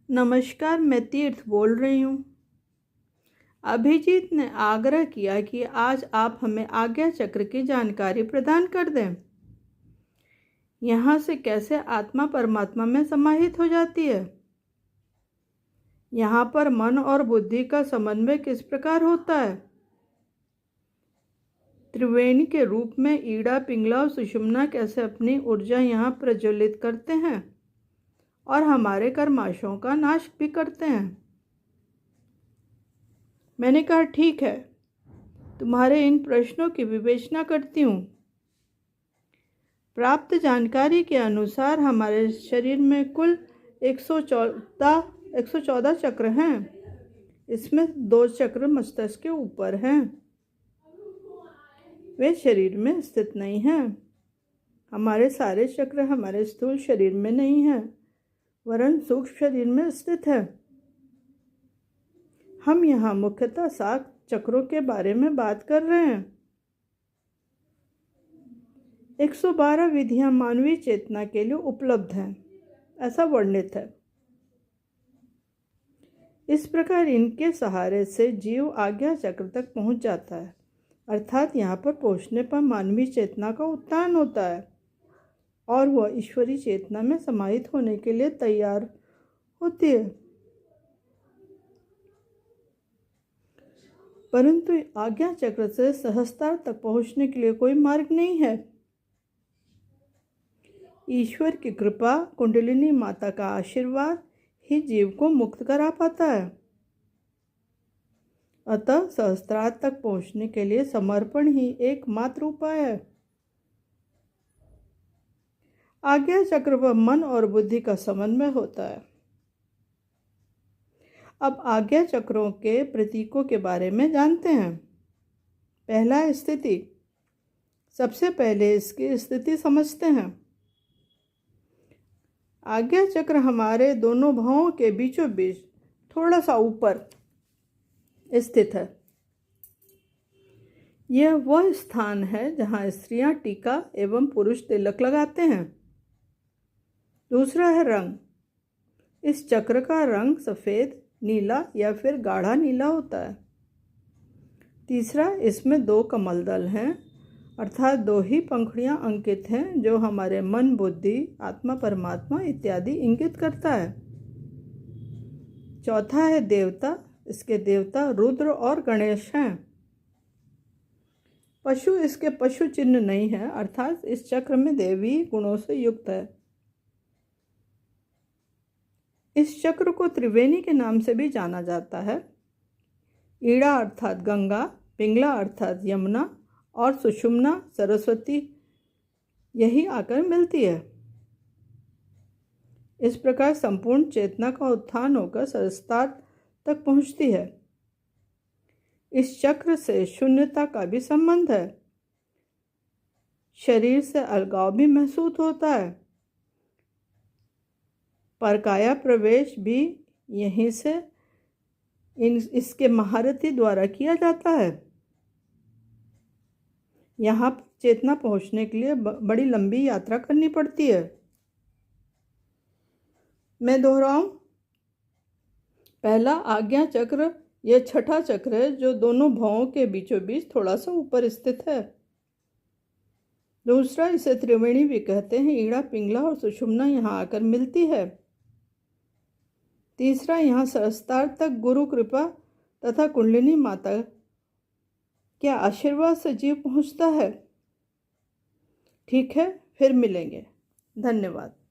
नमस्कार, मैं तीर्थ बोल रही हूँ। अभिजीत ने आग्रह किया कि आज आप हमें आज्ञा चक्र की जानकारी प्रदान कर दें। यहाँ से कैसे आत्मा परमात्मा में समाहित हो जाती है? यहाँ पर मन और बुद्धि का समन्वय किस प्रकार होता है? त्रिवेणी के रूप में ईड़ा, पिंगला और सुषुम्ना कैसे अपनी ऊर्जा यहाँ प्रज्वलित करते हैं और हमारे कर्माशयों का नाश भी करते हैं? मैंने कहा, ठीक है, तुम्हारे इन प्रश्नों की विवेचना करती हूँ। प्राप्त जानकारी के अनुसार हमारे शरीर में कुल 114 चक्र हैं। इसमें 2 चक्र मस्तिष्क के ऊपर हैं। वे शरीर में स्थित नहीं हैं। हमारे सारे चक्र हमारे स्थूल शरीर में नहीं हैं, वरन सूक्ष्म शरीर में स्थित है। हम यहाँ मुख्यतः 7 चक्रों के बारे में बात कर रहे हैं। 112 विधियां मानवीय चेतना के लिए उपलब्ध हैं, ऐसा वर्णित है। इस प्रकार इनके सहारे से जीव आज्ञा चक्र तक पहुंच जाता है, अर्थात यहाँ पर पहुंचने पर मानवीय चेतना का उत्थान होता है और वह ईश्वरीय चेतना में समाहित होने के लिए तैयार होती है। परंतु आज्ञा चक्र से सहस्त्रार तक पहुंचने के लिए कोई मार्ग नहीं है। ईश्वर की कृपा, कुंडलिनी माता का आशीर्वाद ही जीव को मुक्त करा पाता है। अतः सहस्त्रार तक पहुंचने के लिए समर्पण ही एकमात्र उपाय है। आज्ञा चक्र पर मन और बुद्धि का समन्वय होता है। अब आज्ञा चक्रों के प्रतीकों के बारे में जानते हैं। पहला, स्थिति। सबसे पहले इसकी स्थिति समझते हैं। आज्ञा चक्र हमारे दोनों भवों के बीचों बीच थोड़ा सा ऊपर स्थित है। यह वह स्थान है जहाँ स्त्रियां टीका एवं पुरुष तिलक लगाते हैं। दूसरा है रंग। इस चक्र का रंग सफ़ेद, नीला या फिर गाढ़ा नीला होता है। तीसरा, इसमें 2 कमल दल हैं, अर्थात 2 ही पंखुड़ियाँ अंकित हैं जो हमारे मन, बुद्धि, आत्मा, परमात्मा इत्यादि इंगित करता है। चौथा है देवता। इसके देवता रुद्र और गणेश हैं। पशु, इसके पशु चिन्ह नहीं है, अर्थात इस चक्र में देवी गुणों से युक्त है। इस चक्र को त्रिवेणी के नाम से भी जाना जाता है। ईड़ा अर्थात गंगा, पिंगला अर्थात यमुना और सुषुम्ना सरस्वती यही आकर मिलती है। इस प्रकार संपूर्ण चेतना का उत्थान होकर सहस्त्रार तक पहुंचती है। इस चक्र से शून्यता का भी संबंध है। शरीर से अलगाव भी महसूस होता है। परकाया प्रवेश भी यहीं से इसके महारथी द्वारा किया जाता है। यहाँ चेतना पहुँचने के लिए बड़ी लंबी यात्रा करनी पड़ती है। मैं दोहराऊं, पहला आज्ञा चक्र यह छठा चक्र है जो दोनों भवों के बीचों बीच थोड़ा सा ऊपर स्थित है। दूसरा, इसे त्रिवेणी भी कहते हैं। ईड़ा, पिंगला और सुषुम्ना यहाँ आकर मिलती है। तीसरा, यहाँ सहस्त्रार तक गुरु कृपा तथा कुंडलिनी माता के आशीर्वाद से जीव पहुँचता है। ठीक है, फिर मिलेंगे। धन्यवाद।